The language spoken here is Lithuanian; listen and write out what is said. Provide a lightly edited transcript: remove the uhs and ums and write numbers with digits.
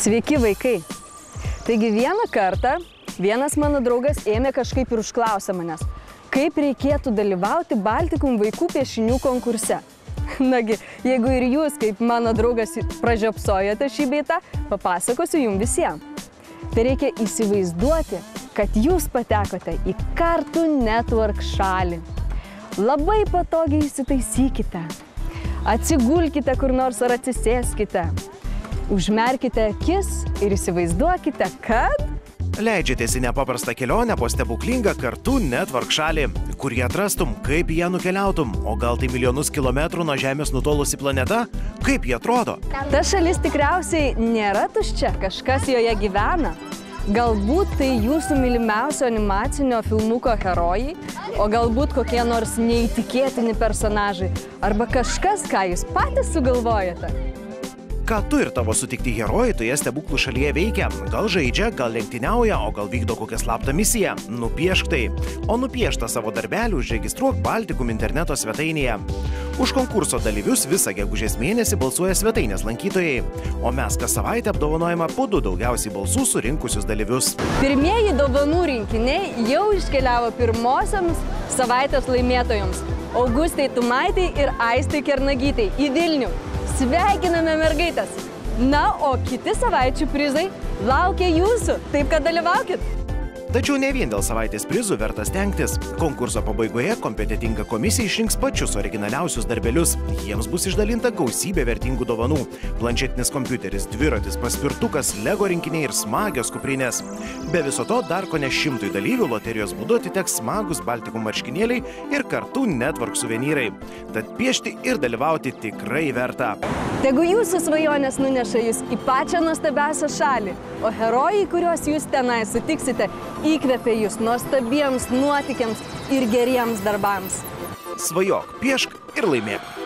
Sveiki vaikai! Taigi vieną kartą vienas mano draugas ėmė kažkaip ir užklausė manęs, kaip reikėtų dalyvauti Baltikum vaikų piešinių konkurse. Nagi, jeigu ir jūs, kaip mano draugas, pražiopsojate šį beitą, papasakosiu jums visiems. Tai reikia įsivaizduoti, kad jūs patekote į Cartoon Network šalį. Labai patogiai įsitaisykite, atsigulkite kur nors ar atsisėskite, užmerkite akis ir įsivaizduokite, kad leidžiatės į nepaprastą kelionę po stebuklingą Cartoon Network šalį, kur jį atrastum, kaip ją nukeliautum, o gal tai milijonus kilometrų nuo Žemės nutolusi planeta, kaip jie atrodo. Ta šalis tikriausiai nėra tuščia, kažkas joje gyvena. Galbūt tai jūsų mylimiausio animacinio filmuko herojai, o galbūt kokie nors neįtikėtini personažai, arba kažkas, ką jūs patys sugalvojate. Ką tu ir tavo sutikti herojai toje stebuklų šalyje veikia? Gal žaidžia, gal lenktyniauja, o gal vykdo kokią slaptą misiją? Nupiešk tai. O nupieštą savo darbelį užregistruok Baltikum interneto svetainėje. Už konkurso dalyvius visą gegužės mėnesį balsuoja svetainės lankytojai. O mes kas savaitę apdovanojame po 2 daugiausiai balsų surinkusius dalyvius. Pirmieji dovanų rinkiniai jau iškeliavo pirmosioms savaitės laimėtojams – Augustai Tumaitai ir Aistai Kernagytai į Vilnių. Sveikiname mergaitės! Na, o kiti savaičių prizai laukia jūsų, taip kad dalyvaukit! Tačiau ne vien dėl savaitės prizų verta stengtis. Konkurso pabaigoje kompetentinga komisija išrinks pačius originaliausius darbelius. Jiems bus išdalinta gausybė vertingų dovanų. Planšetinis kompiuteris, dviratis, paspirtukas, Lego rinkiniai ir smagios kuprinės. Be viso to dar kone 100 dalyvių loterijos būdu atiteks smagus Baltikum marškinėliai ir Cartoon Network suvenyrai. Tad piešti ir dalyvauti tikrai verta. Tegu jūsų svajonės nuneša jūs į pačią nuostabiausią šalį, o herojai, kuriuos jūs tenai sutiksite, įkvepia jūs nuostabiems nuotykiams ir geriems darbams. Svajok, piešk ir laimėk.